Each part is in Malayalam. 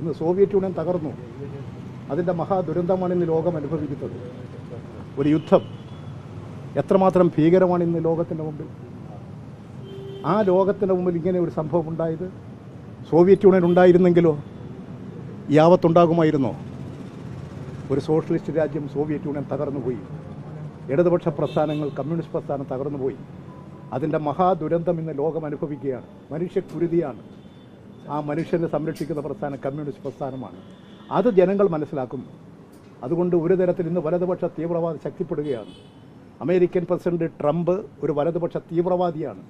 ഇന്ന് സോവിയറ്റ് യൂണിയൻ തകർന്നു. അതിൻ്റെ മഹാദുരന്തമാണ് ഇന്ന് ലോകം അനുഭവിക്കുന്നത്. ഒരു യുദ്ധം എത്രമാത്രം ഭീകരമാണ് ഇന്ന് ലോകത്തിൻ്റെ മുമ്പിൽ. ആ ലോകത്തിൻ്റെ മുമ്പിൽ ഇങ്ങനെ ഒരു സംഭവം ഉണ്ടായത് സോവിയറ്റ് യൂണിയൻ ഉണ്ടായിരുന്നെങ്കിലോ ഈ ആപത്തുണ്ടാകുമായിരുന്നോ? ഒരു സോഷ്യലിസ്റ്റ് രാജ്യം സോവിയറ്റ് യൂണിയൻ തകർന്നുപോയി. ഇടതുപക്ഷ പ്രസ്ഥാനങ്ങൾ, കമ്മ്യൂണിസ്റ്റ് പ്രസ്ഥാനം തകർന്നുപോയി. അതിൻ്റെ മഹാദുരന്തം ഇന്ന് ലോകം അനുഭവിക്കുകയാണ്. മനുഷ്യക്കുരുതിയാണ്. ആ മനുഷ്യനെ സംരക്ഷിക്കുന്ന പ്രസ്ഥാനം കമ്മ്യൂണിസ്റ്റ് പ്രസ്ഥാനമാണ്. അത് ജനങ്ങൾ മനസ്സിലാക്കുന്നു. അതുകൊണ്ട് ഒരു തരത്തിൽ ഇന്ന് വലതുപക്ഷ തീവ്രവാദം ശക്തിപ്പെടുകയാണ്. അമേരിക്കൻ പ്രസിഡന്റ് ട്രംപ് ഒരു വലതുപക്ഷ തീവ്രവാദിയാണ്.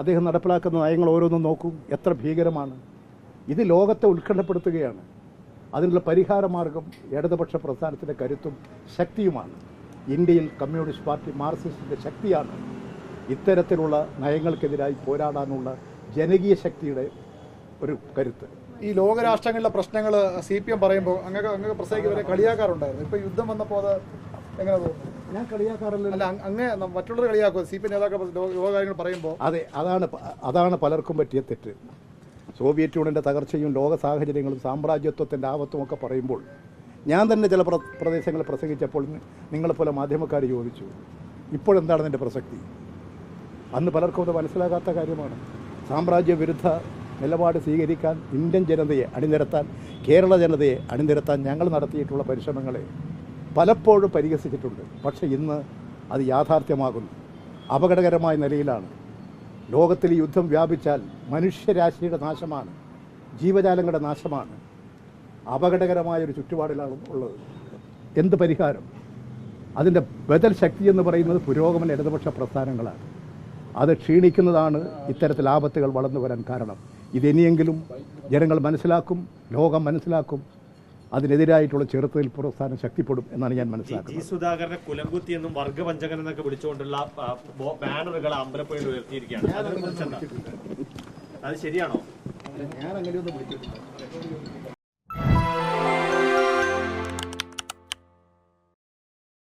അദ്ദേഹം നടപ്പിലാക്കുന്ന നയങ്ങൾ ഓരോന്നും നോക്കൂ, എത്ര ഭീകരമാണ്. ഇത് ലോകത്തെ ഉത്കണ്ഠപ്പെടുത്തുകയാണ്. അതിനുള്ള പരിഹാര മാർഗം ഇടതുപക്ഷ പ്രസ്ഥാനത്തിൻ്റെ കരുത്തും ശക്തിയുമാണ്. ഇന്ത്യയിൽ കമ്മ്യൂണിസ്റ്റ് പാർട്ടി മാർക്സിസ്റ്റിൻ്റെ ശക്തിയാണ് ഇത്തരത്തിലുള്ള നയങ്ങൾക്കെതിരായി പോരാടാനുള്ള ജനകീയ ശക്തിയുടെ ഒരു കരുത്ത്. ഈ ലോകരാഷ്ട്രങ്ങളിലെ പ്രശ്നങ്ങൾ CPM പറയുമ്പോൾ അങ്ങ് പ്രസംഗിക്കുന്നവരെ കളിയാക്കാറുണ്ടായിരുന്നു. ഇപ്പോൾ യുദ്ധം വന്നപ്പോൾ അത് എങ്ങനെ തോന്നുന്നു? ഞാൻ കളിയാക്കാറില്ല. അല്ല, അങ്ങ് മറ്റുള്ളവർ കളിയാക്കും. CPM നേതാക്കൾ ലോകകാര്യങ്ങൾ പറയുമ്പോൾ. അതെ, അതാണ് പലർക്കും പറ്റിയ തെറ്റ്. സോവിയറ്റ് യൂണിയൻ്റെ തകർച്ചയും ലോക സാഹചര്യങ്ങളും സാമ്രാജ്യത്വത്തിൻ്റെ ആപത്തുമൊക്കെ പറയുമ്പോൾ ഞാൻ തന്നെ ചില പ്രദേശങ്ങളിൽ പ്രസംഗിച്ചപ്പോൾ നിങ്ങളെപ്പോലെ മാധ്യമക്കാർ ചോദിച്ചു, ഇപ്പോഴെന്താണ് അതിൻ്റെ പ്രസക്തി? അന്ന് പലർക്കും അത് മനസ്സിലാകാത്ത കാര്യമാണ്. സാമ്രാജ്യ വിരുദ്ധ നിലപാട് സ്വീകരിക്കാൻ ഇന്ത്യൻ ജനതയെ അണിനിരത്താൻ, കേരള ജനതയെ അണിനിരത്താൻ ഞങ്ങൾ നടത്തിയിട്ടുള്ള പരിശ്രമങ്ങളെ പലപ്പോഴും പരിഹസിച്ചിട്ടുണ്ട്. പക്ഷേ ഇന്ന് അത് യാഥാർത്ഥ്യമാകുന്നു. അപകടകരമായ നിലയിലാണ്. ലോകത്തിൽ യുദ്ധം വ്യാപിച്ചാൽ മനുഷ്യരാശിയുടെ നാശമാണ്, ജീവജാലങ്ങളുടെ നാശമാണ്. അപകടകരമായൊരു ചുറ്റുപാടിലാണ് ഉള്ളത്. എന്ത് പരിഹാരം? അതിൻ്റെ ബദൽ ശക്തി എന്ന് പറയുന്നത് പുരോഗമന ഇടതുപക്ഷ പ്രസ്ഥാനങ്ങളാണ്. അത് ക്ഷീണിക്കുന്നതാണ് ഇത്തരത്തിൽ ആപത്തുകൾ വളർന്നു വരാൻ കാരണം. ഇതെനിയെങ്കിലും ജനങ്ങൾ മനസ്സിലാക്കും, ലോകം മനസ്സിലാക്കും. അതിനെതിരായിട്ടുള്ള ചെറുത്തിൽ പ്രസ്ഥാനം ശക്തിപ്പെടും എന്നാണ് ഞാൻ മനസ്സിലാക്കുന്നത്. സുധാകരനെ കുലംകുത്തി എന്നും വർഗവഞ്ചകൻ എന്നൊക്കെ വിളിച്ചുകൊണ്ടുള്ള ബാനറുകൾ അമ്പലപ്പുഴയിൽ ഉയർത്തിയിരിക്കുകയാണ്. അത് ശരിയാണോ? ഞാൻ അങ്ങനെയൊന്നും വിളിച്ചിട്ടില്ല.